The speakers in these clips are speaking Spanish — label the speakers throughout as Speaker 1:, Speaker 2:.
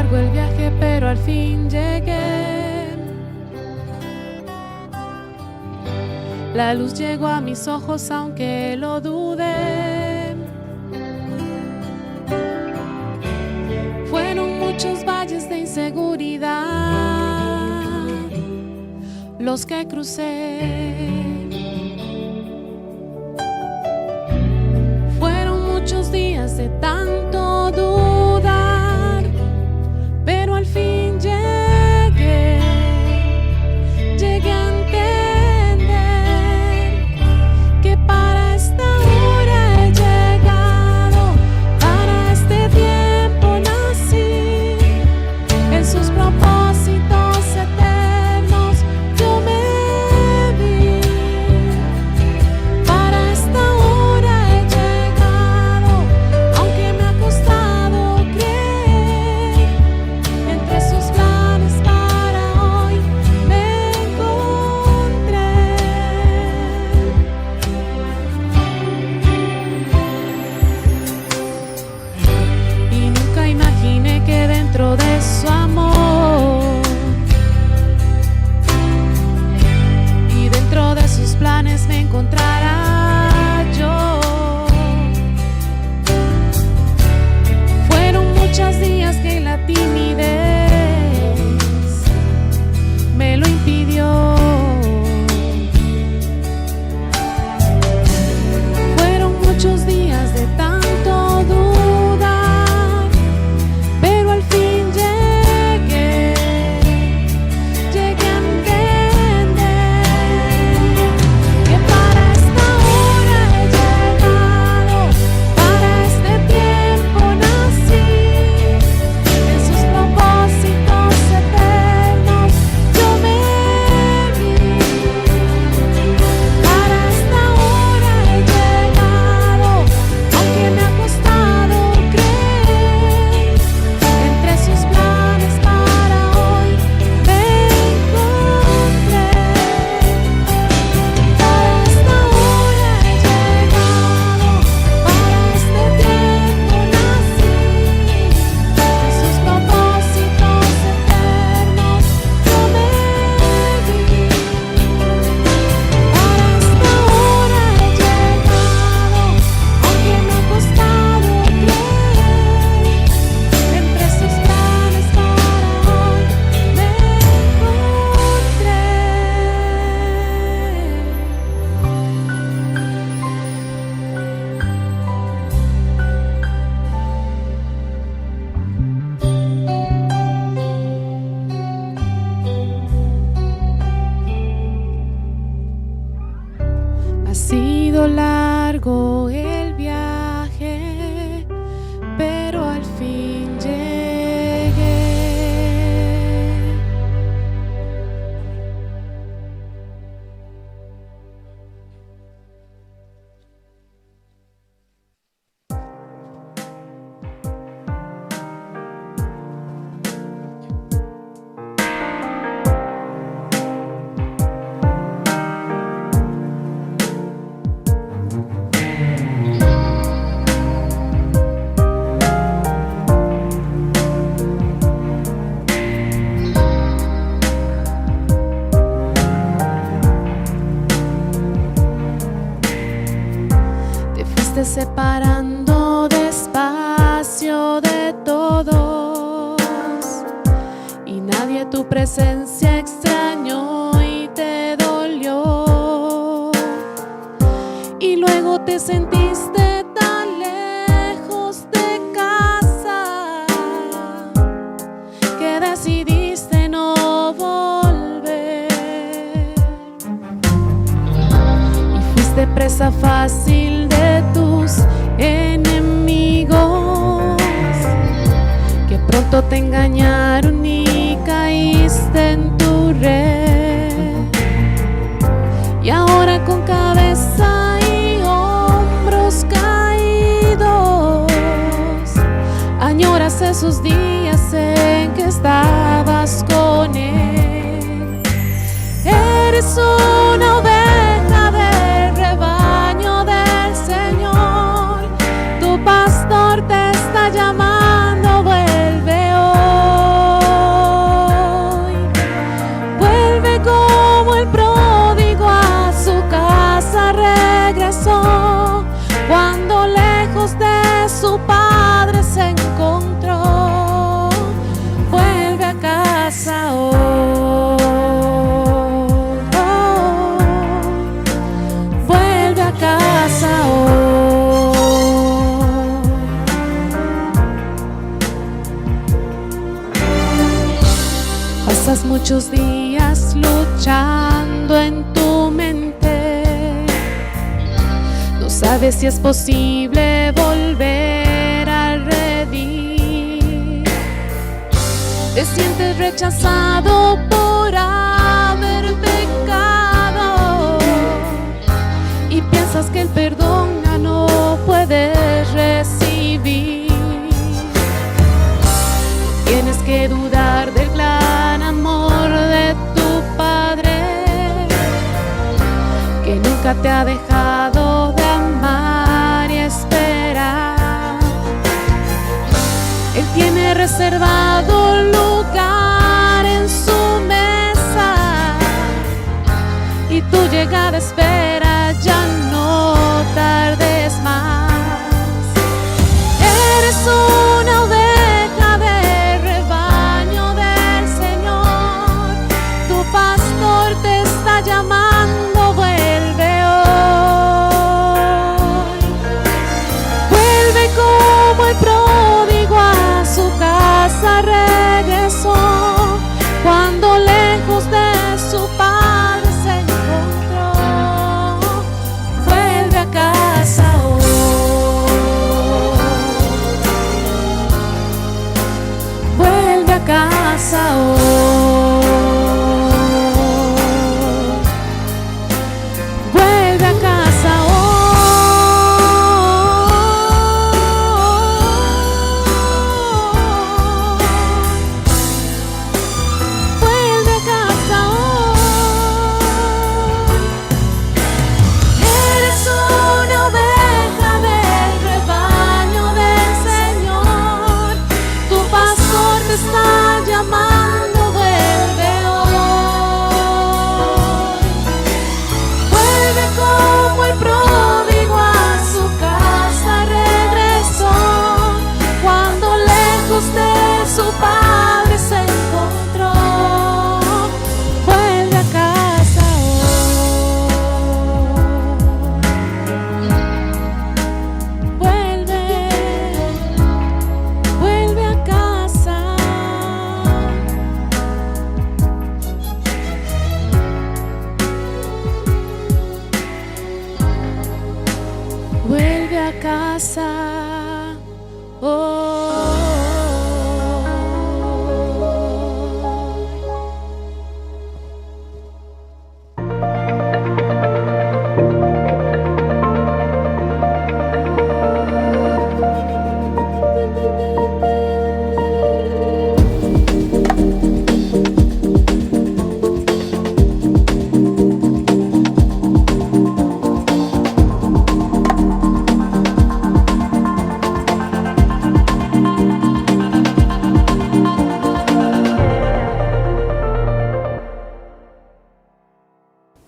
Speaker 1: largo el viaje, pero al fin llegué. La luz llegó a mis ojos aunque lo dudé. Fueron muchos valles de inseguridad los que crucé. Fueron muchos días de tanto dudar, pero al fin llegué a entender que para esta hora he llegado, para este tiempo nací, en sus propósitos eternos yo me vi. Para esta hora he llegado, aunque me ha costado creer, entre sus planes para hoy me encontré. Y nunca imaginé que dentro de su amor y dentro de sus planes me encontrara yo. Fueron muchos días que la timidez me lo impidió. Fueron muchos días de tanto dudar, pero al fin llegué a entender que para esta hora he llegado, para este tiempo nací, en sus propósitos eternos yo me vi. Para esta hora he llegado, aunque me ha costado creer, entre sus planes para hoy me encontré. Para esta hora he llegado, para este tiempo nací, en sus propósitos eternos yo me vi. Para esta hora he llegado, aunque me ha costado creer, entre sus planes para hoy me encontré. Ha sido largo el viaje, pero al fin llegué. Te fuiste separando despacio de todos, y nadie tu presencia extrañó y te dolió. Y luego te sentiste tan lejos de casa que decidiste no volver. Y fuiste presa fácil de tus enemigos, que pronto te engañaron y caíste en tu red. Y ahora con cabeza y hombros caídos añoras esos días en que estabas con él. Eres una oveja del rebaño del Señor, tu pastor te está llamando, vuelve hoy. Pasas muchos días luchando en tu mente. No sabes si es posible volver a redimir. Te sientes rechazado por haber pecado y piensas que el perdón ya no puedes recibir. Tienes que dudar del gran amor de tu Padre, que nunca te ha dejado de amar y esperar. Él tiene reservado lugar en su mesa y tu llegada espera, ya no tardes más. Eres una oveja del rebaño del Señor, tu pastor te está llamando, vuelve hoy. Vuelve como el pródigo a su casa regresó, cuando lejos de su padre se encontró. Vuelve a casa hoy. Vuelve a casa hoy. Vuelve a casa hoy. Vuelve a casa hoy. Eres una oveja del rebaño del Señor, tu pastor te está llamando, vuelve hoy. Vuelve como el pródigo a su casa regresó, cuando lejos de su padre se encontró. Vuelve a casa hoy. Vuelve a casa. Vuelve a casa hoy.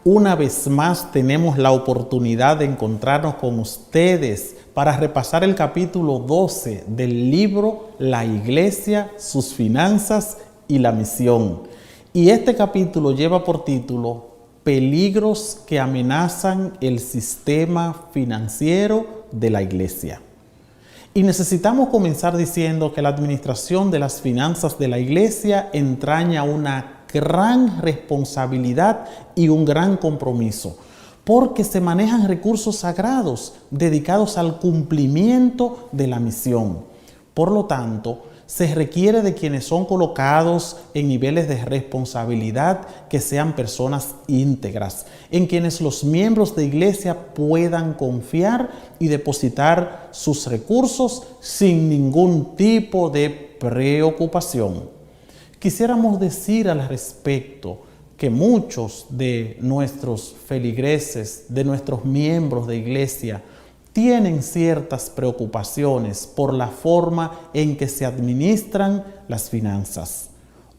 Speaker 2: Una vez más tenemos la oportunidad de encontrarnos con ustedes para repasar el capítulo 12 del libro La Iglesia, sus finanzas y la misión. Y este capítulo lleva por título Peligros que amenazan el sistema financiero de la Iglesia. Y necesitamos comenzar diciendo que la administración de las finanzas de la Iglesia entraña una gran responsabilidad y un gran compromiso, porque se manejan recursos sagrados dedicados al cumplimiento de la misión. Por lo tanto, se requiere de quienes son colocados en niveles de responsabilidad que sean personas íntegras, en quienes los miembros de iglesia puedan confiar y depositar sus recursos sin ningún tipo de preocupación. Quisiéramos decir al respecto que muchos de nuestros feligreses, de nuestros miembros de iglesia, tienen ciertas preocupaciones por la forma en que se administran las finanzas.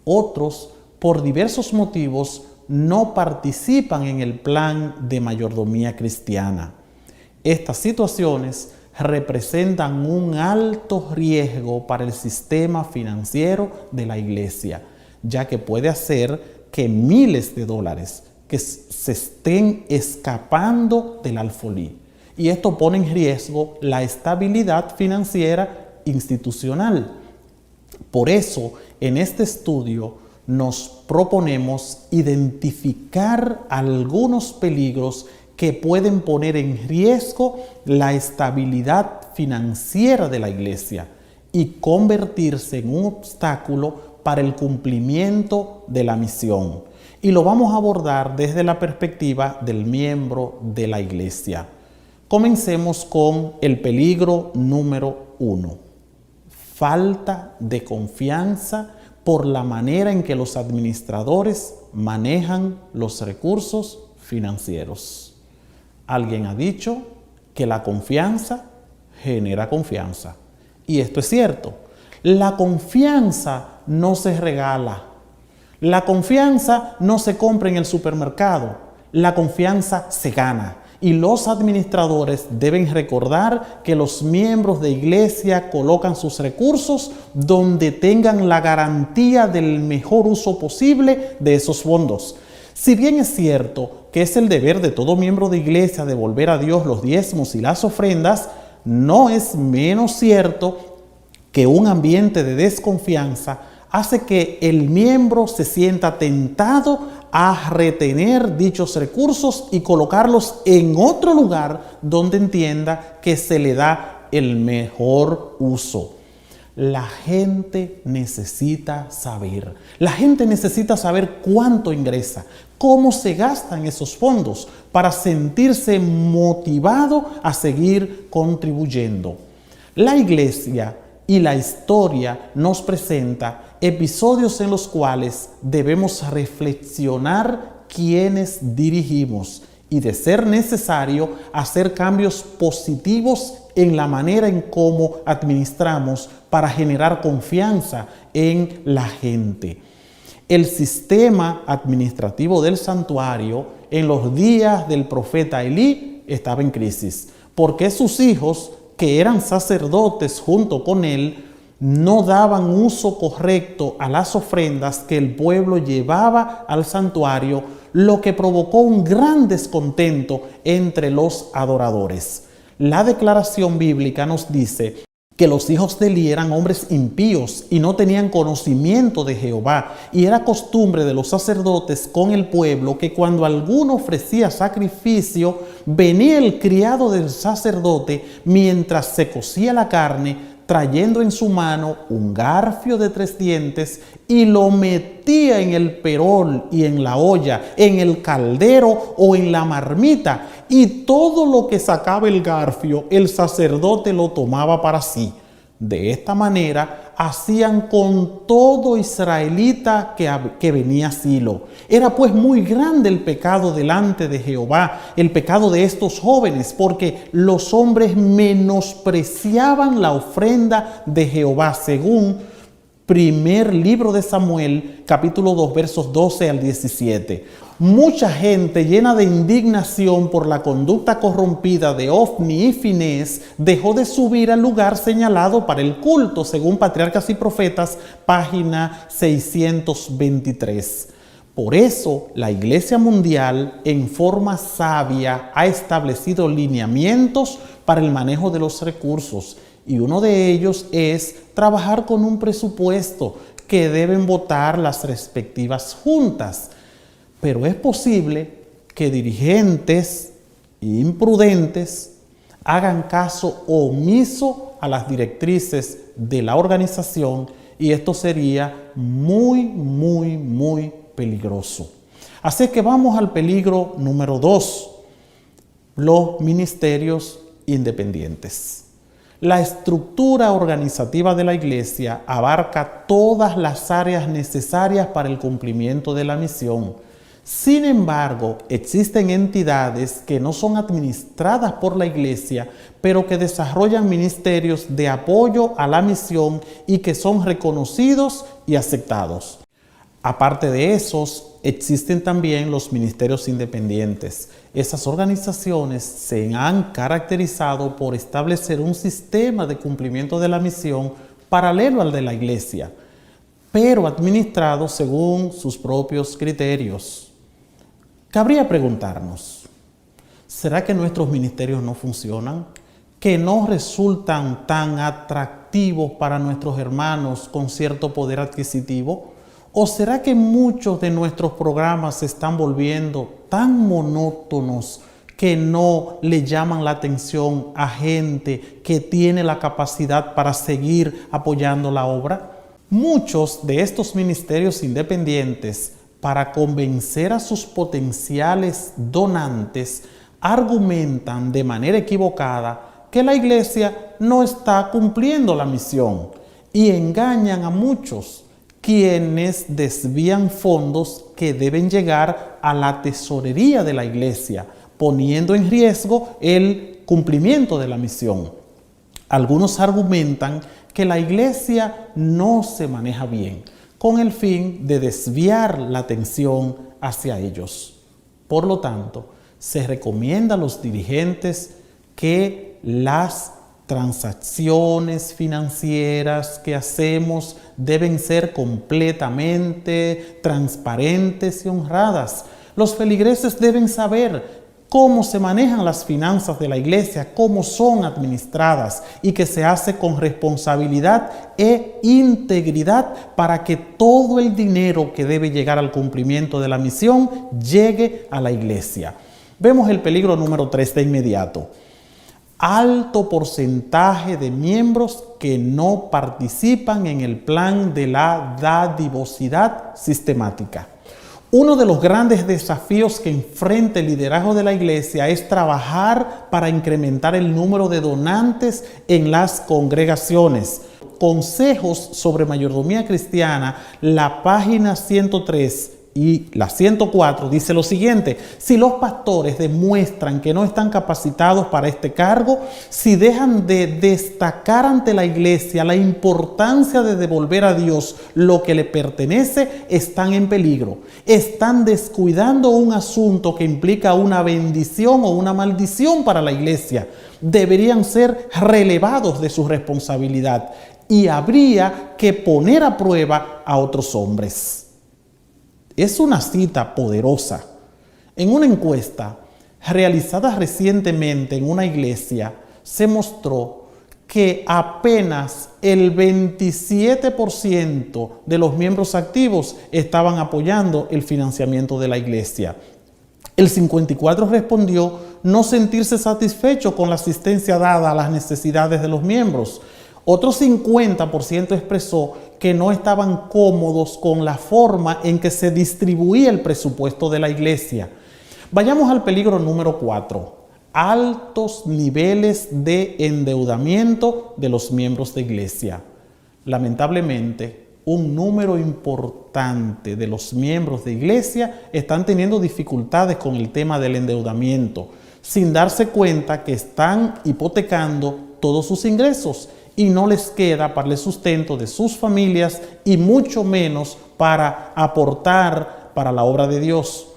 Speaker 2: Otros, por diversos motivos, no participan en el plan de mayordomía cristiana. Estas situaciones representan un alto riesgo para el sistema financiero de la iglesia, ya que puede hacer que miles de dólares que se estén escapando del alfolí. Y esto pone en riesgo la estabilidad financiera institucional. Por eso, en este estudio, nos proponemos identificar algunos peligros que pueden poner en riesgo la estabilidad financiera de la iglesia y convertirse en un obstáculo para el cumplimiento de la misión. Y lo vamos a abordar desde la perspectiva del miembro de la iglesia. Comencemos con el peligro número 1. Falta de confianza por la manera en que los administradores manejan los recursos financieros. Alguien ha dicho que la confianza genera confianza. Y esto es cierto. La confianza no se regala. La confianza no se compra en el supermercado. La confianza se gana. Y los administradores deben recordar que los miembros de iglesia colocan sus recursos donde tengan la garantía del mejor uso posible de esos fondos. Si bien es cierto que es el deber de todo miembro de iglesia devolver a Dios los diezmos y las ofrendas, no es menos cierto que un ambiente de desconfianza hace que el miembro se sienta tentado a retener dichos recursos y colocarlos en otro lugar donde entienda que se le da el mejor uso. La gente necesita saber. La gente necesita saber cuánto ingresa, cómo se gastan esos fondos para sentirse motivado a seguir contribuyendo. La iglesia y la historia nos presenta episodios en los cuales debemos reflexionar quiénes dirigimos y, de ser necesario, hacer cambios positivos en la manera en cómo administramos para generar confianza en la gente. El sistema administrativo del santuario en los días del profeta Elí estaba en crisis, porque sus hijos, que eran sacerdotes junto con él, no daban uso correcto a las ofrendas que el pueblo llevaba al santuario, lo que provocó un gran descontento entre los adoradores. La declaración bíblica nos dice que los hijos de Elí eran hombres impíos y no tenían conocimiento de Jehová, y era costumbre de los sacerdotes con el pueblo que cuando alguno ofrecía sacrificio, venía el criado del sacerdote mientras se cocía la carne, trayendo en su mano un garfio de 3 dientes, y lo metía en el perol y en la olla, en el caldero o en la marmita, y todo lo que sacaba el garfio, el sacerdote lo tomaba para sí. De esta manera hacían con todo israelita que venía a Silo. Era pues muy grande el pecado delante de Jehová, el pecado de estos jóvenes, porque los hombres menospreciaban la ofrenda de Jehová, según primer libro de Samuel, capítulo 2, versos 12 al 17. Mucha gente llena de indignación por la conducta corrompida de Ofni y Finés dejó de subir al lugar señalado para el culto, según Patriarcas y Profetas, página 623. Por eso, la Iglesia Mundial, en forma sabia, ha establecido lineamientos para el manejo de los recursos, y uno de ellos es trabajar con un presupuesto que deben votar las respectivas juntas. Pero es posible que dirigentes imprudentes hagan caso omiso a las directrices de la organización, y esto sería muy peligroso. Así que vamos al peligro número 2, los ministerios independientes. La estructura organizativa de la iglesia abarca todas las áreas necesarias para el cumplimiento de la misión. Sin embargo, existen entidades que no son administradas por la iglesia, pero que desarrollan ministerios de apoyo a la misión y que son reconocidos y aceptados. Aparte de esos, existen también los ministerios independientes. Esas organizaciones se han caracterizado por establecer un sistema de cumplimiento de la misión paralelo al de la iglesia, pero administrado según sus propios criterios. Cabría preguntarnos, ¿será que nuestros ministerios no funcionan? ¿Que no resultan tan atractivos para nuestros hermanos con cierto poder adquisitivo? ¿O será que muchos de nuestros programas se están volviendo tan monótonos que no le llaman la atención a gente que tiene la capacidad para seguir apoyando la obra? Muchos de estos ministerios independientes, para convencer a sus potenciales donantes, argumentan de manera equivocada que la iglesia no está cumpliendo la misión y engañan a muchos, quienes desvían fondos que deben llegar a la tesorería de la iglesia, poniendo en riesgo el cumplimiento de la misión. Algunos argumentan que la iglesia no se maneja bien, con el fin de desviar la atención hacia ellos. Por lo tanto, se recomienda a los dirigentes que las transacciones financieras que hacemos deben ser completamente transparentes y honradas. Los feligreses deben saber cómo se manejan las finanzas de la iglesia, cómo son administradas y que se hace con responsabilidad e integridad para que todo el dinero que debe llegar al cumplimiento de la misión llegue a la iglesia. Vemos el peligro número 3 de inmediato. Alto porcentaje de miembros que no participan en el plan de la dadivosidad sistemática. Uno de los grandes desafíos que enfrenta el liderazgo de la iglesia es trabajar para incrementar el número de donantes en las congregaciones. Consejos sobre mayordomía cristiana, la página 103 y la 104 dice lo siguiente: si los pastores demuestran que no están capacitados para este cargo, si dejan de destacar ante la iglesia la importancia de devolver a Dios lo que le pertenece, están en peligro. Están descuidando un asunto que implica una bendición o una maldición para la iglesia. Deberían ser relevados de su responsabilidad y habría que poner a prueba a otros hombres. Es una cita poderosa. En una encuesta realizada recientemente en una iglesia, se mostró que apenas el 27% de los miembros activos estaban apoyando el financiamiento de la iglesia. El 54% respondió no sentirse satisfecho con la asistencia dada a las necesidades de los miembros. Otro 50% expresó que no estaban cómodos con la forma en que se distribuía el presupuesto de la iglesia. Vayamos al peligro número 4. Altos niveles de endeudamiento de los miembros de iglesia. Lamentablemente, un número importante de los miembros de iglesia están teniendo dificultades con el tema del endeudamiento, sin darse cuenta que están hipotecando todos sus ingresos y no les queda para el sustento de sus familias y mucho menos para aportar para la obra de Dios.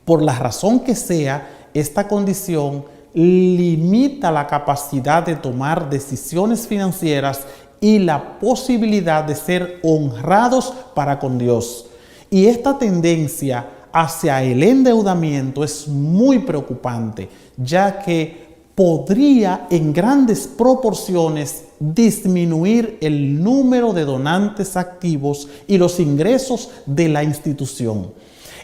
Speaker 2: Por la razón que sea, esta condición limita la capacidad de tomar decisiones financieras y la posibilidad de ser honrados para con Dios. Y esta tendencia hacia el endeudamiento es muy preocupante, ya que podría en grandes proporciones disminuir el número de donantes activos y los ingresos de la institución.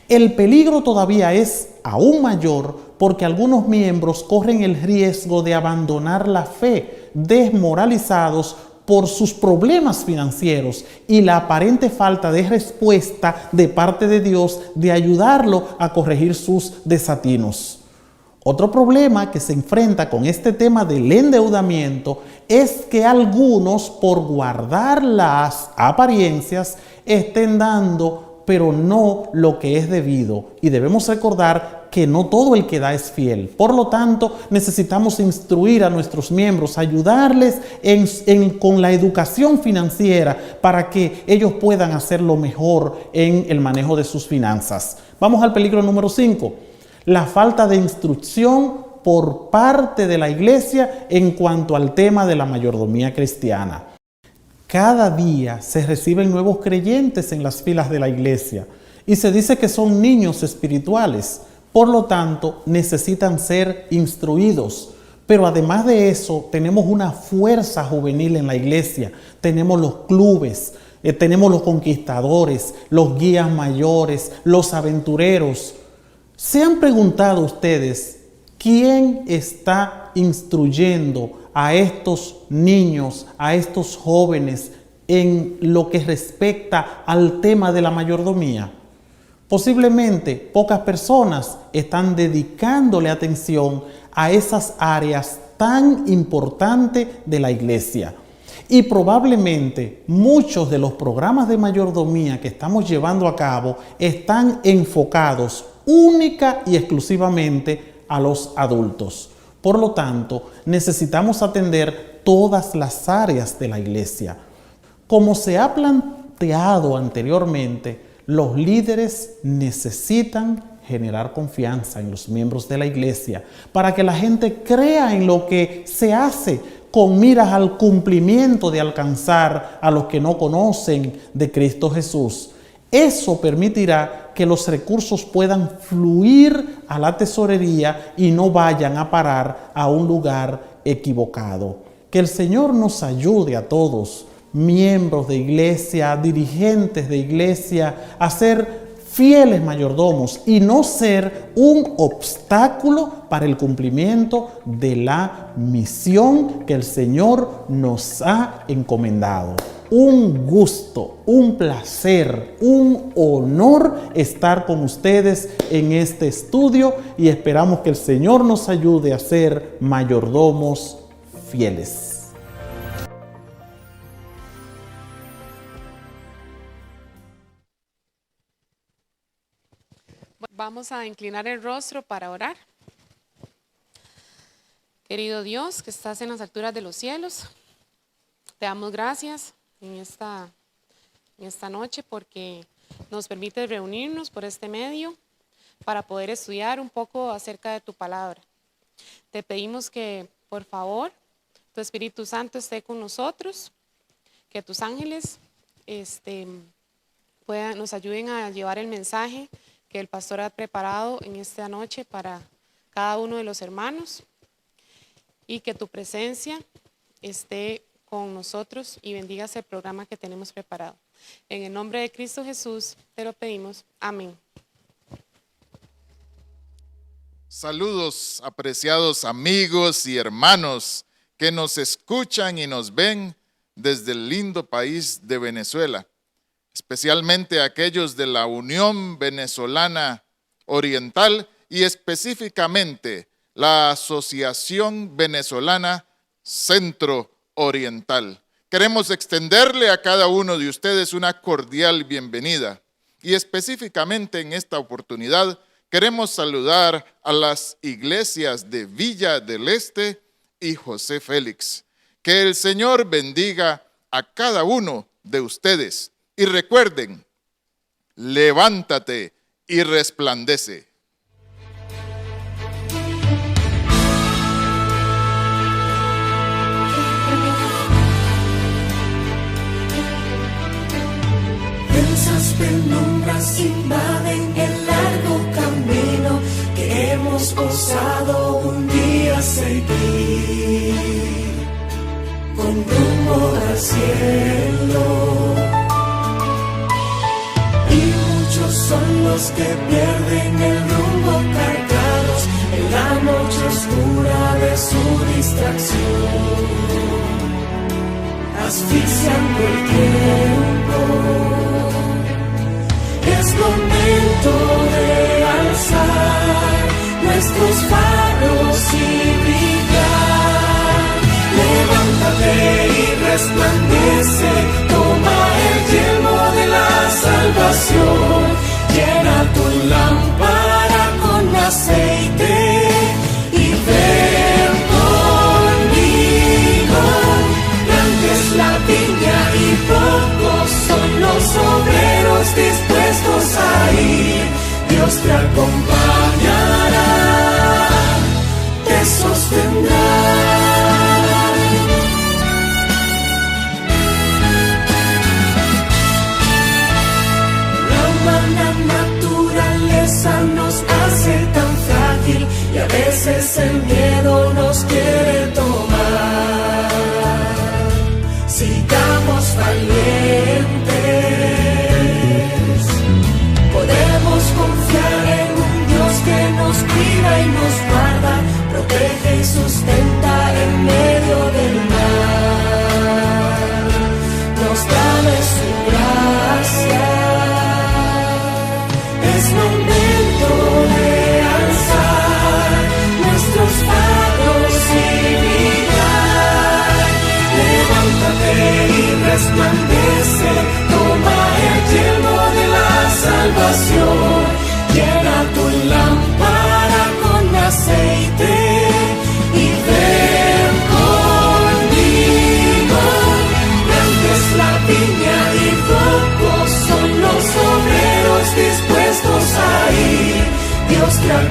Speaker 2: El peligro todavía es aún mayor porque algunos miembros corren el riesgo de abandonar la fe, desmoralizados por sus problemas financieros y la aparente falta de respuesta de parte de Dios de ayudarlo a corregir sus desatinos. Otro problema que se enfrenta con este tema del endeudamiento es que algunos, por guardar las apariencias, estén dando, pero no lo que es debido. Y debemos recordar que no todo el que da es fiel. Por lo tanto, necesitamos instruir a nuestros miembros, ayudarles con la educación financiera para que ellos puedan hacerlo mejor en el manejo de sus finanzas. Vamos al peligro número 5. La falta de instrucción por parte de la iglesia en cuanto al tema de la mayordomía cristiana. Cada día se reciben nuevos creyentes en las filas de la iglesia y se dice que son niños espirituales. Por lo tanto, necesitan ser instruidos. Pero además de eso, tenemos una fuerza juvenil en la iglesia. Tenemos los clubes, tenemos los conquistadores, los guías mayores, los aventureros. ¿Se han preguntado ustedes quién está instruyendo a estos niños, a estos jóvenes en lo que respecta al tema de la mayordomía? Posiblemente pocas personas están dedicándole atención a esas áreas tan importantes de la iglesia. Y probablemente muchos de los programas de mayordomía que estamos llevando a cabo están enfocados única y exclusivamente a los adultos. Por lo tanto, necesitamos atender todas las áreas de la iglesia. Como se ha planteado anteriormente, los líderes necesitan generar confianza en los miembros de la iglesia para que la gente crea en lo que se hace con miras al cumplimiento de alcanzar a los que no conocen de Cristo Jesús. Eso permitirá que los recursos puedan fluir a la tesorería y no vayan a parar a un lugar equivocado. Que el Señor nos ayude a todos, miembros de iglesia, dirigentes de iglesia, a ser fieles mayordomos y no ser un obstáculo para el cumplimiento de la misión que el Señor nos ha encomendado. Un gusto, un placer, un honor estar con ustedes en este estudio y esperamos que el Señor nos ayude a ser mayordomos fieles.
Speaker 1: Vamos a inclinar el rostro para orar. Querido Dios, que estás en las alturas de los cielos, te damos gracias en esta noche porque nos permite reunirnos por este medio para poder estudiar un poco acerca de tu palabra. Te pedimos que, por favor, tu Espíritu Santo esté con nosotros, que tus ángeles nos ayuden a llevar el mensaje que el pastor ha preparado en esta noche para cada uno de los hermanos y que tu presencia esté con nosotros y bendigas el programa que tenemos preparado. En el nombre de Cristo Jesús te lo pedimos. Amén.
Speaker 3: Saludos, apreciados amigos y hermanos que nos escuchan y nos ven desde el lindo país de Venezuela, especialmente aquellos de la Unión Venezolana Oriental y específicamente la Asociación Venezolana Centro Oriental. Queremos extenderle a cada uno de ustedes una cordial bienvenida y específicamente en esta oportunidad queremos saludar a las iglesias de Villa del Este y José Félix. Que el Señor bendiga a cada uno de ustedes. Y recuerden, levántate y resplandece.
Speaker 4: Densas penumbras invaden el largo camino que hemos osado un día seguir, con rumbo al cielo. Son los que pierden el rumbo cargados en la noche oscura de su distracción, asfixiando el tiempo. Es momento de alzar nuestros faros y brillar. Levántate y resplandece, toma el yelmo de la salvación. Llena tu lámpara con aceite y ven conmigo. Grande es la viña y pocos son los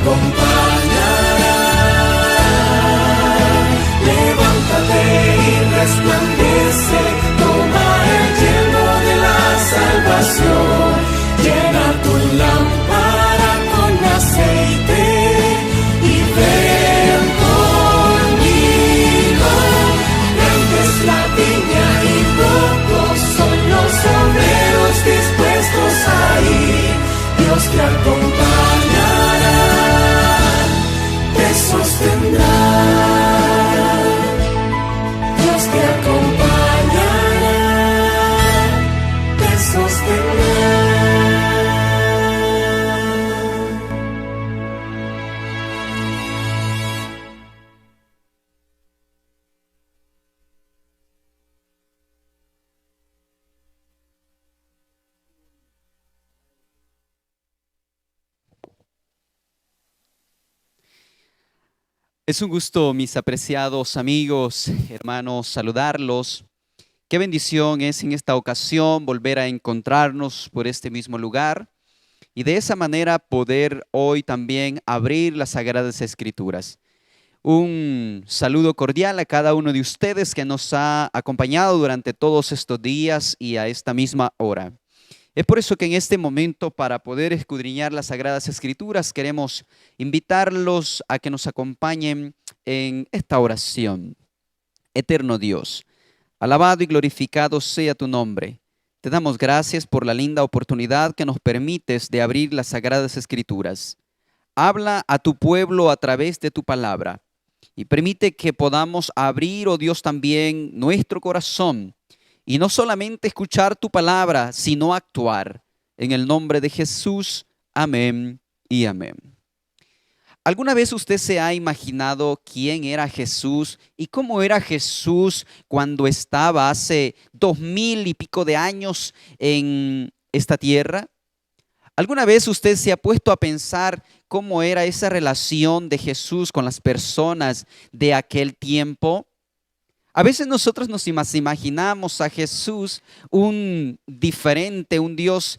Speaker 4: acompañará. Levántate y resplandece, toma el yelmo de la salvación, llena tu lámpara con aceite y ven conmigo. Grande es la viña y pocos son los obreros dispuestos a ir. Dios te acompañará, te sostendrá. Dios te acompañará, te sostendrá.
Speaker 5: Es un gusto, mis apreciados amigos, hermanos, saludarlos. Qué bendición es en esta ocasión volver a encontrarnos por este mismo lugar y de esa manera poder hoy también abrir las Sagradas Escrituras. Un saludo cordial a cada uno de ustedes que nos ha acompañado durante todos estos días y a esta misma hora. Es por eso que en este momento, para poder escudriñar las Sagradas Escrituras, queremos invitarlos a que nos acompañen en esta oración. Eterno Dios, alabado y glorificado sea tu nombre. Te damos gracias por la linda oportunidad que nos permites de abrir las Sagradas Escrituras. Habla a tu pueblo a través de tu palabra y permite que podamos abrir, oh Dios, también nuestro corazón y no solamente escuchar tu palabra, sino actuar. En el nombre de Jesús, amén y amén. ¿Alguna vez usted se ha imaginado quién era Jesús y cómo era Jesús cuando estaba hace 2000 y pico de años en esta tierra? ¿Alguna vez usted se ha puesto a pensar cómo era esa relación de Jesús con las personas de aquel tiempo? A veces nosotros nos imaginamos a Jesús un diferente, un Dios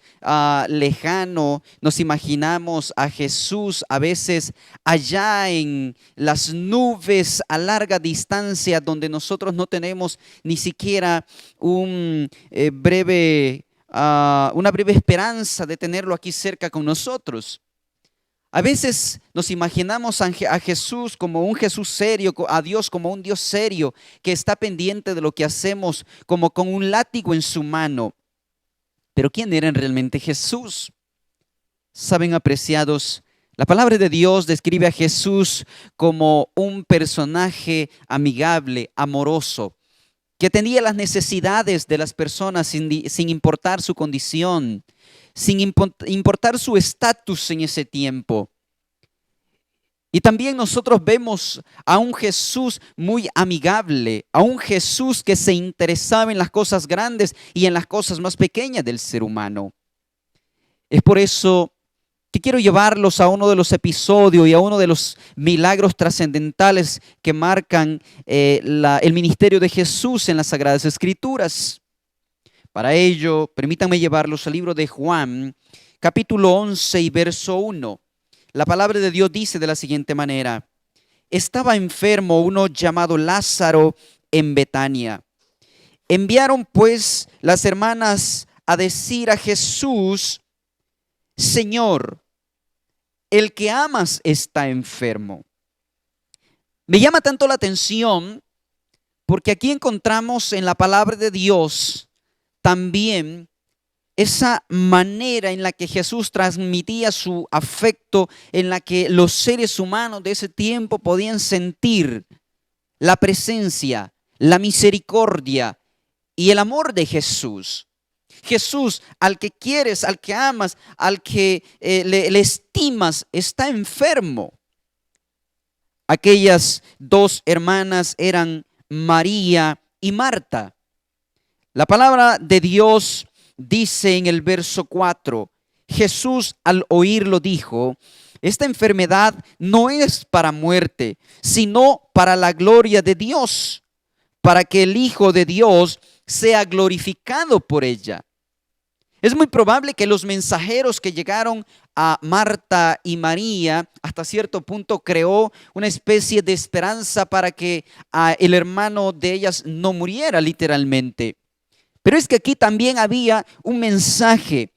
Speaker 5: lejano. Nos imaginamos a Jesús a veces allá en las nubes a larga distancia donde nosotros no tenemos ni siquiera una breve esperanza de tenerlo aquí cerca con nosotros. A veces nos imaginamos a Jesús como un Jesús serio, a Dios como un Dios serio que está pendiente de lo que hacemos, como con un látigo en su mano. Pero ¿quién era realmente Jesús? Saben, apreciados, la palabra de Dios describe a Jesús como un personaje amigable, amoroso, que tenía las necesidades de las personas sin importar su condición, sin importar su estatus en ese tiempo. Y también nosotros vemos a un Jesús muy amigable, a un Jesús que se interesaba en las cosas grandes y en las cosas más pequeñas del ser humano. Es por eso que quiero llevarlos a uno de los episodios y a uno de los milagros trascendentales que marcan el ministerio de Jesús en las Sagradas Escrituras. Para ello, permítanme llevarlos al libro de Juan, capítulo 11 y verso 1. La palabra de Dios dice de la siguiente manera: estaba enfermo uno llamado Lázaro en Betania. Enviaron pues las hermanas a decir a Jesús: Señor, el que amas está enfermo. Me llama tanto la atención porque aquí encontramos en la palabra de Dios también esa manera en la que Jesús transmitía su afecto, en la que los seres humanos de ese tiempo podían sentir la presencia, la misericordia y el amor de Jesús. Jesús, al que quieres, al que amas, al que le estimas, está enfermo. Aquellas dos hermanas eran María y Marta. La palabra de Dios dice en el verso 4, Jesús al oírlo dijo: esta enfermedad no es para muerte, sino para la gloria de Dios, para que el Hijo de Dios sea glorificado por ella. Es muy probable que los mensajeros que llegaron a Marta y María hasta cierto punto creó una especie de esperanza para que el hermano de ellas no muriera literalmente. Pero es que aquí también había un mensaje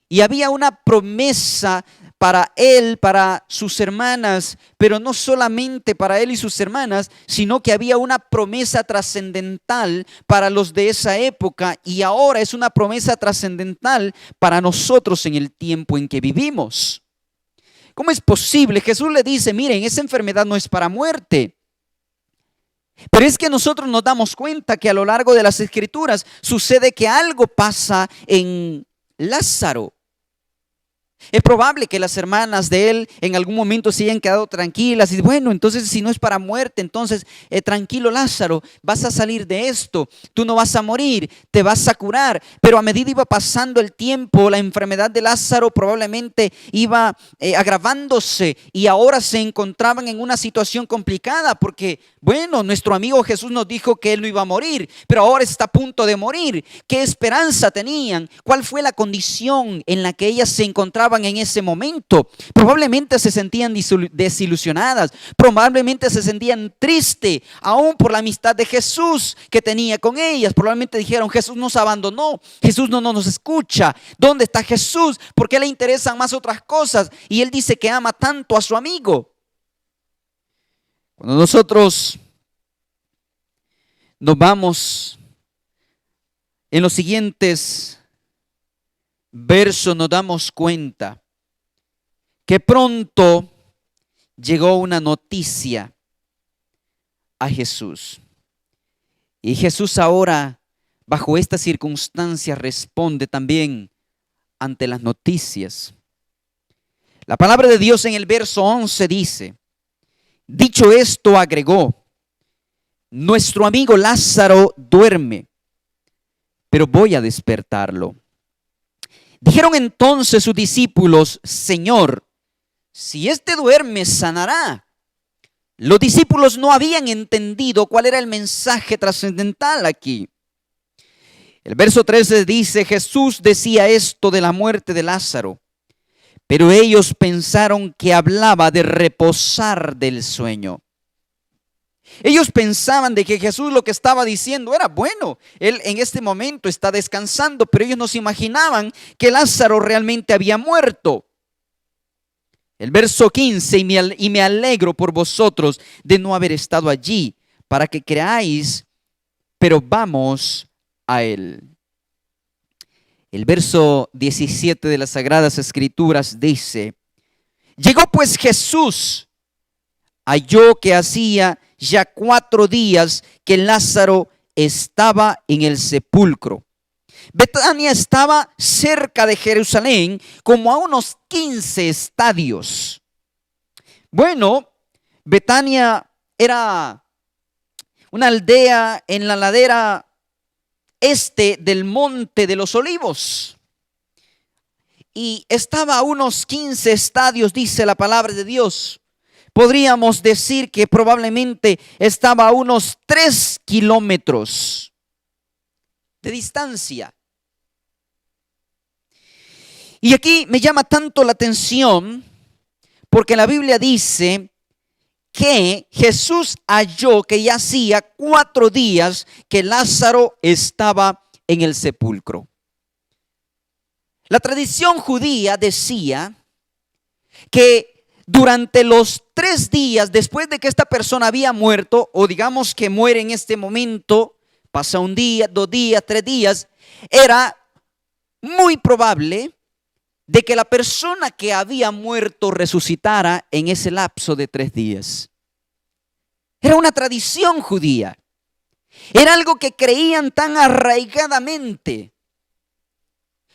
Speaker 5: y había una promesa para él, para sus hermanas, pero no solamente para él y sus hermanas, sino que había una promesa trascendental para los de esa época y ahora es una promesa trascendental para nosotros en el tiempo en que vivimos. ¿Cómo es posible? Jesús le dice, miren, esa enfermedad no es para muerte. Pero es que nosotros nos damos cuenta que a lo largo de las Escrituras sucede que algo pasa en Lázaro. Es probable que las hermanas de él en algún momento se hayan quedado tranquilas y bueno, entonces si no es para muerte, entonces tranquilo Lázaro, vas a salir de esto, tú no vas a morir, te vas a curar. Pero a medida iba pasando el tiempo, la enfermedad de Lázaro probablemente iba agravándose y ahora se encontraban en una situación complicada porque bueno, nuestro amigo Jesús nos dijo que él no iba a morir, pero ahora está a punto de morir. ¿Qué esperanza tenían? ¿Cuál fue la condición en la que ellas se encontraban en ese momento? Probablemente se sentían desilusionadas, probablemente se sentían tristes, aún por la amistad de Jesús que tenía con ellas. Probablemente dijeron, Jesús nos abandonó, Jesús no nos escucha. ¿Dónde está Jesús? ¿Por qué le interesan más otras cosas? Y él dice que ama tanto a su amigo. Cuando nosotros nos vamos en los siguientes versos, nos damos cuenta que pronto llegó una noticia a Jesús. Y Jesús ahora, bajo estas circunstancias, responde también ante las noticias. La palabra de Dios en el verso 11 dice, dicho esto, agregó, nuestro amigo Lázaro duerme, pero voy a despertarlo. Dijeron entonces sus discípulos, Señor, si éste duerme, sanará. Los discípulos no habían entendido cuál era el mensaje trascendental aquí. El verso 13 dice, Jesús decía esto de la muerte de Lázaro, pero ellos pensaron que hablaba de reposar del sueño. Ellos pensaban de que Jesús lo que estaba diciendo era, bueno, él en este momento está descansando, pero ellos no se imaginaban que Lázaro realmente había muerto. El verso 15, y me alegro por vosotros de no haber estado allí, para que creáis, pero vamos a él. El verso 17 de las Sagradas Escrituras dice, llegó pues Jesús, halló que hacía ya 4 días que Lázaro estaba en el sepulcro. Betania estaba cerca de Jerusalén, como a unos 15 estadios. Bueno, Betania era una aldea en la ladera este del Monte de los Olivos. Y estaba a unos 15 estadios, dice la palabra de Dios. Podríamos decir que probablemente estaba a unos 3 kilómetros de distancia. Y aquí me llama tanto la atención porque la Biblia dice que Jesús halló que ya hacía 4 días que Lázaro estaba en el sepulcro. La tradición judía decía que durante los 3 días después de que esta persona había muerto, o digamos que muere en este momento, pasa 1 día, 2 días, 3 días, era muy probable de que la persona que había muerto resucitara en ese lapso de 3 días. Era una tradición judía. Era algo que creían tan arraigadamente.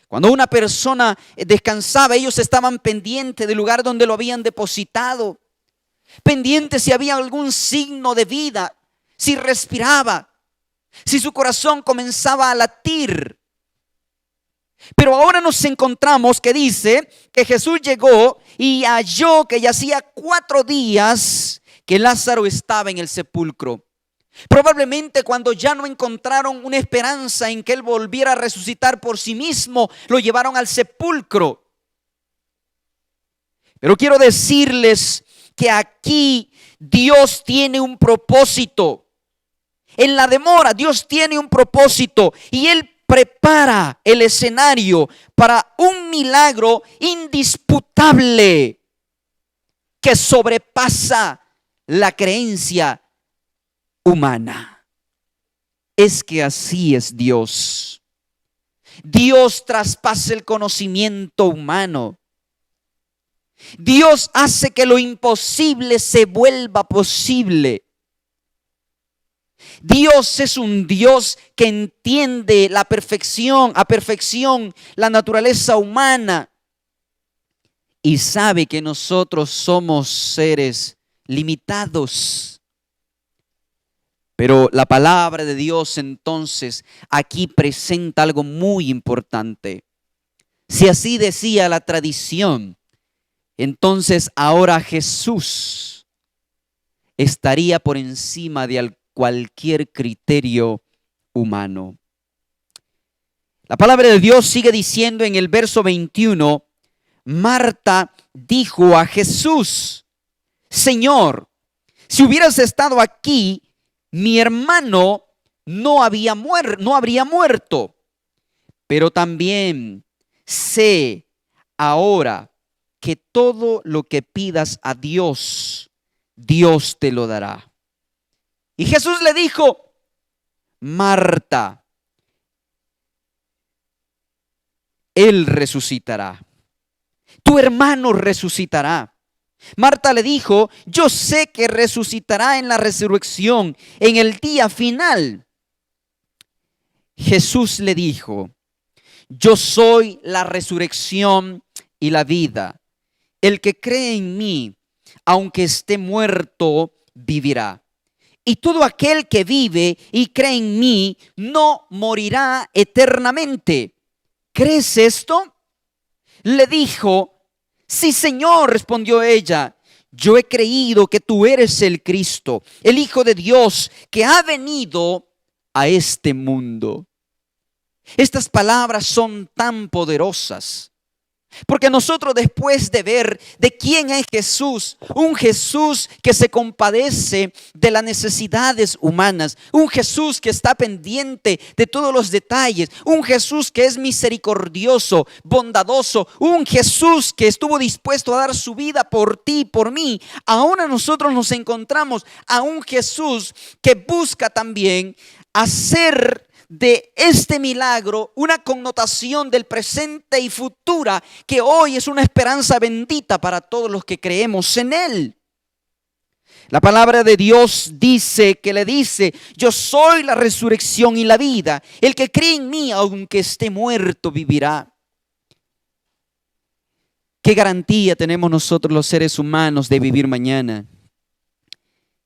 Speaker 5: Cuando una persona descansaba, ellos estaban pendientes del lugar donde lo habían depositado, pendientes si había algún signo de vida, si respiraba, si su corazón comenzaba a latir. Pero ahora nos encontramos que dice que Jesús llegó y halló que ya hacía 4 días que Lázaro estaba en el sepulcro. Probablemente cuando ya no encontraron una esperanza en que Él volviera a resucitar por sí mismo, lo llevaron al sepulcro. Pero quiero decirles que aquí Dios tiene un propósito. En la demora Dios tiene un propósito y Él prepara el escenario para un milagro indisputable que sobrepasa la creencia humana. Es que así es Dios. Dios traspasa el conocimiento humano. Dios hace que lo imposible se vuelva posible. Dios es un Dios que entiende a perfección la naturaleza humana y sabe que nosotros somos seres limitados. Pero la palabra de Dios entonces aquí presenta algo muy importante. Si así decía la tradición, entonces ahora Jesús estaría por encima de cualquier criterio humano. La palabra de Dios sigue diciendo en el verso 21, Marta dijo a Jesús, Señor, si hubieras estado aquí, mi hermano no habría muerto. Pero también sé ahora que todo lo que pidas a Dios, Dios te lo dará. Y Jesús le dijo, Marta, Él resucitará. Tu hermano resucitará. Marta le dijo, yo sé que resucitará en la resurrección, en el día final. Jesús le dijo, yo soy la resurrección y la vida. El que cree en mí, aunque esté muerto, vivirá. Y todo aquel que vive y cree en mí, no morirá eternamente. ¿Crees esto? Le dijo, sí, Señor, respondió ella. Yo he creído que tú eres el Cristo, el Hijo de Dios, que ha venido a este mundo. Estas palabras son tan poderosas. Porque nosotros, después de ver de quién es Jesús, un Jesús que se compadece de las necesidades humanas, un Jesús que está pendiente de todos los detalles, un Jesús que es misericordioso, bondadoso, un Jesús que estuvo dispuesto a dar su vida por ti y por mí. Ahora nosotros nos encontramos a un Jesús que busca también hacer de este milagro una connotación del presente y futura, que hoy es una esperanza bendita para todos los que creemos en Él. La palabra de Dios dice, que le dice, yo soy la resurrección y la vida. El que cree en mí, aunque esté muerto, vivirá. ¿Qué garantía tenemos nosotros los seres humanos de vivir mañana?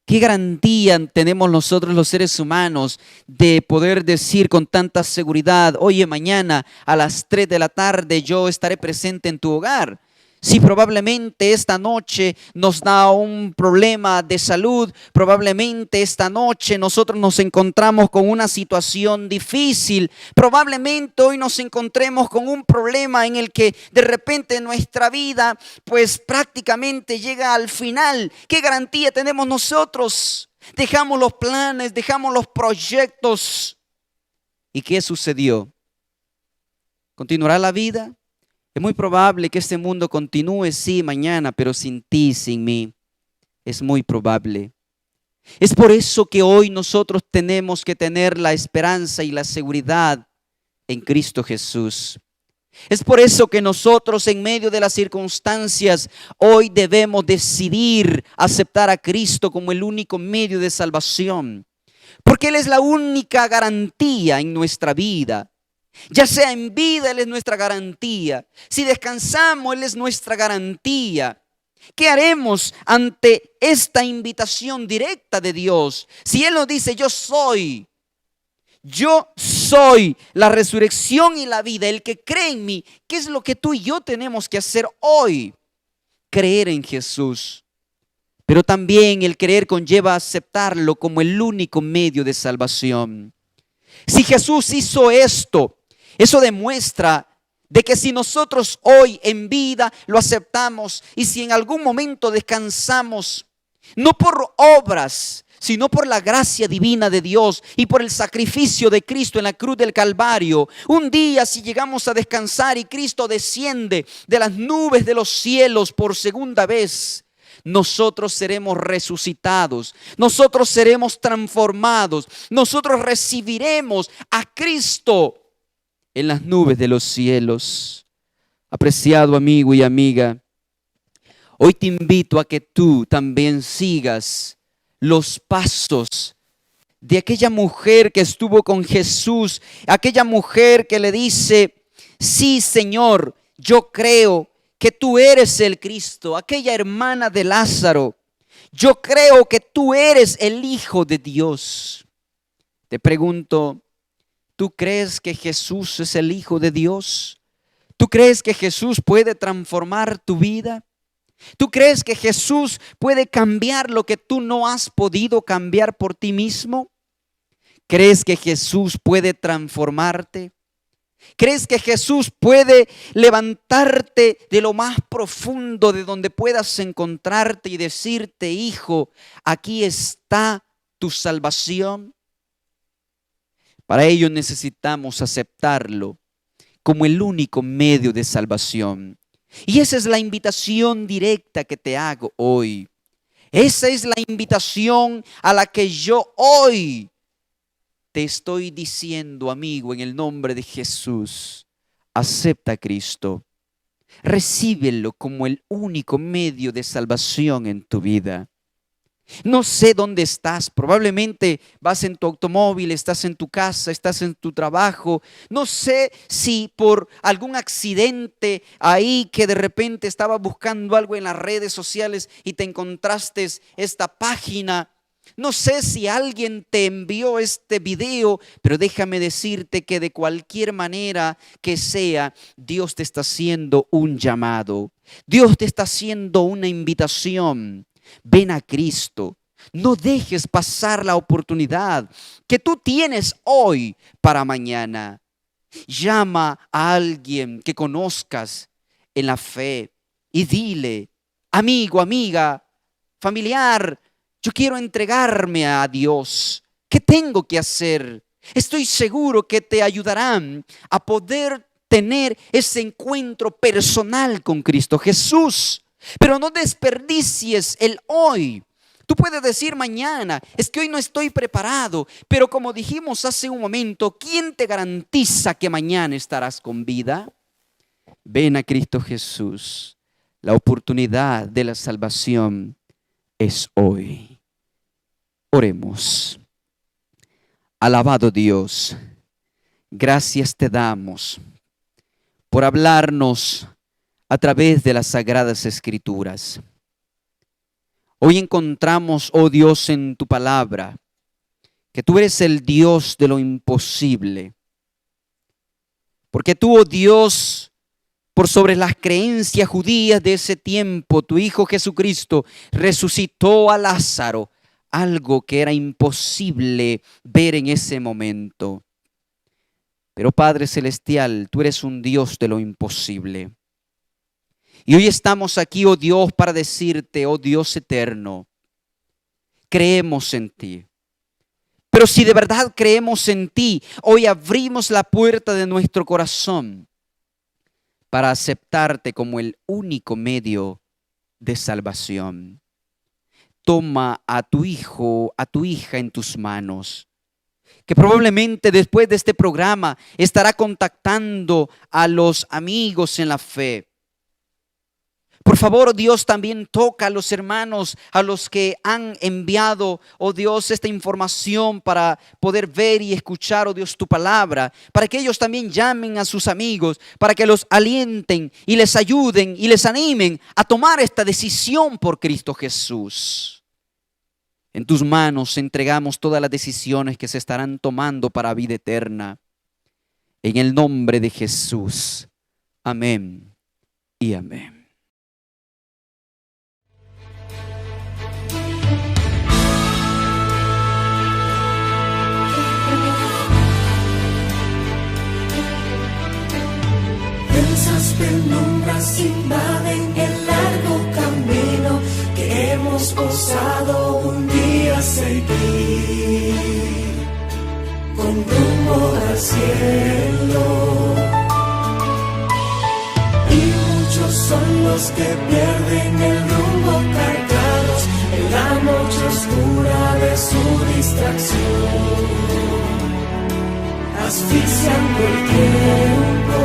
Speaker 5: ¿Qué garantía tenemos nosotros los seres humanos de poder decir con tanta seguridad, oye, mañana a las 3 de la tarde yo estaré presente en tu hogar? Si probablemente esta noche nos da un problema de salud, probablemente esta noche nosotros nos encontramos con una situación difícil, probablemente hoy nos encontremos con un problema en el que de repente nuestra vida pues prácticamente llega al final. ¿Qué garantía tenemos nosotros? Dejamos los planes, dejamos los proyectos. ¿Y qué sucedió? ¿Continuará la vida? Es muy probable que este mundo continúe, sí, mañana, pero sin ti, sin mí. Es muy probable. Es por eso que hoy nosotros tenemos que tener la esperanza y la seguridad en Cristo Jesús. Es por eso que nosotros, en medio de las circunstancias, hoy debemos decidir aceptar a Cristo como el único medio de salvación. Porque Él es la única garantía en nuestra vida. Ya sea en vida, Él es nuestra garantía. Si descansamos, Él es nuestra garantía. ¿Qué haremos ante esta invitación directa de Dios? Si Él nos dice, yo soy la resurrección y la vida, el que cree en mí, ¿qué es lo que tú y yo tenemos que hacer hoy? Creer en Jesús. pero también el creer conlleva aceptarlo como el único medio de salvación. Si Jesús hizo esto, eso demuestra de que si nosotros hoy en vida lo aceptamos y si en algún momento descansamos, no por obras, sino por la gracia divina de Dios y por el sacrificio de Cristo en la cruz del Calvario, un día si llegamos a descansar y Cristo desciende de las nubes de los cielos por segunda vez, nosotros seremos resucitados, nosotros seremos transformados, nosotros recibiremos a Cristo en las nubes de los cielos. Apreciado amigo y amiga, hoy te invito a que tú también sigas los pasos de aquella mujer que estuvo con Jesús, aquella mujer que le dice: sí, Señor, yo creo que tú eres el Cristo. Aquella hermana de Lázaro: yo creo que tú eres el Hijo de Dios. Te pregunto, ¿tú crees que Jesús es el Hijo de Dios? ¿Tú crees que Jesús puede transformar tu vida? ¿Tú crees que Jesús puede cambiar lo que tú no has podido cambiar por ti mismo? ¿Crees que Jesús puede transformarte? ¿Crees que Jesús puede levantarte de lo más profundo de donde puedas encontrarte y decirte: hijo, aquí está tu salvación? Para ello necesitamos aceptarlo como el único medio de salvación. Y esa es la invitación directa que te hago hoy. Esa es la invitación a la que yo hoy te estoy diciendo, amigo, en el nombre de Jesús. Acepta a Cristo. Recíbelo como el único medio de salvación en tu vida. No sé dónde estás, probablemente vas en tu automóvil, estás en tu casa, estás en tu trabajo. No sé si por algún accidente ahí que de repente estabas buscando algo en las redes sociales y te encontraste esta página. No sé si alguien te envió este video, pero déjame decirte que de cualquier manera que sea, Dios te está haciendo un llamado. Dios te está haciendo una invitación. Ven a Cristo. No dejes pasar la oportunidad que tú tienes hoy para mañana. Llama a alguien que conozcas en la fe y dile: amigo, amiga, familiar, yo quiero entregarme a Dios. ¿Qué tengo que hacer? Estoy seguro que te ayudarán a poder tener ese encuentro personal con Cristo Jesús. Pero no desperdicies el hoy. Tú puedes decir mañana: es que hoy no estoy preparado. Pero como dijimos hace un momento, ¿quién te garantiza que mañana estarás con vida? Ven a Cristo Jesús. La oportunidad de la salvación es hoy. Oremos. Alabado Dios, gracias te damos por hablarnos a través de las Sagradas Escrituras. Hoy encontramos, oh Dios, en tu palabra, que tú eres el Dios de lo imposible. Porque tú, oh Dios, por sobre las creencias judías de ese tiempo, tu Hijo Jesucristo resucitó a Lázaro, algo que era imposible ver en ese momento. Pero Padre Celestial, tú eres un Dios de lo imposible. Y hoy estamos aquí, oh Dios, para decirte, oh Dios eterno, creemos en ti. Pero si de verdad creemos en ti, hoy abrimos la puerta de nuestro corazón para aceptarte como el único medio de salvación. Toma a tu hijo, a tu hija en tus manos, que probablemente después de este programa estará contactando a los amigos en la fe. Por favor, oh Dios, también toca a los hermanos, a los que han enviado, oh Dios, esta información para poder ver y escuchar, oh Dios, tu palabra, para que ellos también llamen a sus amigos, para que los alienten y les ayuden y les animen a tomar esta decisión por Cristo Jesús. En tus manos entregamos todas las decisiones que se estarán tomando para vida eterna. En el nombre de Jesús. Amén y amén.
Speaker 4: nos invaden el largo camino que hemos osado un día seguir, con rumbo al cielo. Y muchos son los que pierden el rumbo cargados en la noche oscura de su distracción, asfixiando el tiempo.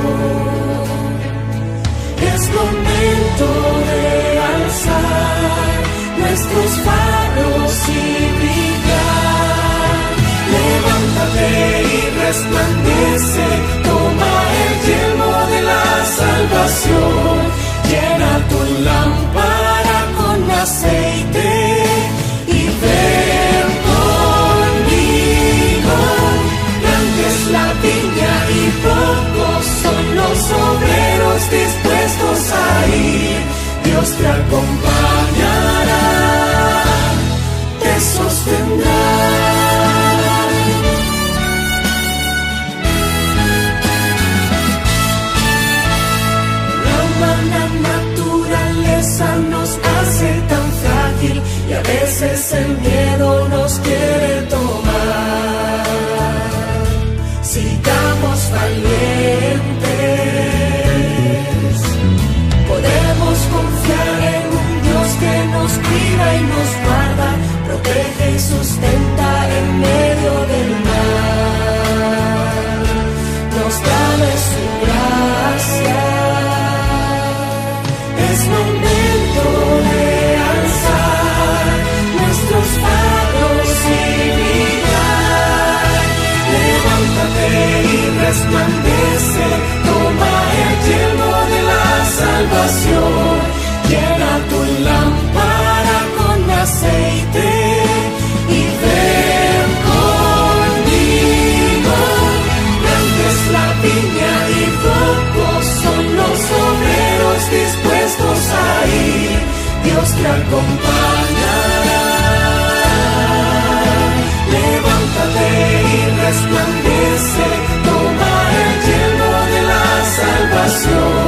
Speaker 4: Es momento de alzar nuestros faros y brillar. Levántate y resplandece, toma el yelmo de la salvación. Llena tu lámpara con aceite y ven conmigo. Grande es la viña y pocos son los obreros dispuestos a ir. Dios te acompañará, te sostendrá. Nos hace tan frágil y a veces el miedo nos quiere tomar. Sigamos valientes, podemos confiar en un Dios que nos cuida y nos guarda, protege y sustenta en medio del mar. Nos da de su gracia. Es momento de alzar nuestros faros y brillar. Levántate y resplandece, toma el yelmo de la salvación. Llena tu lámpara con aceite y ven conmigo. Grande es la viña y pocos son los obreros dispuestos a ir. Dios te acompañará. Levántate y resplandece, toma el yelmo de la salvación.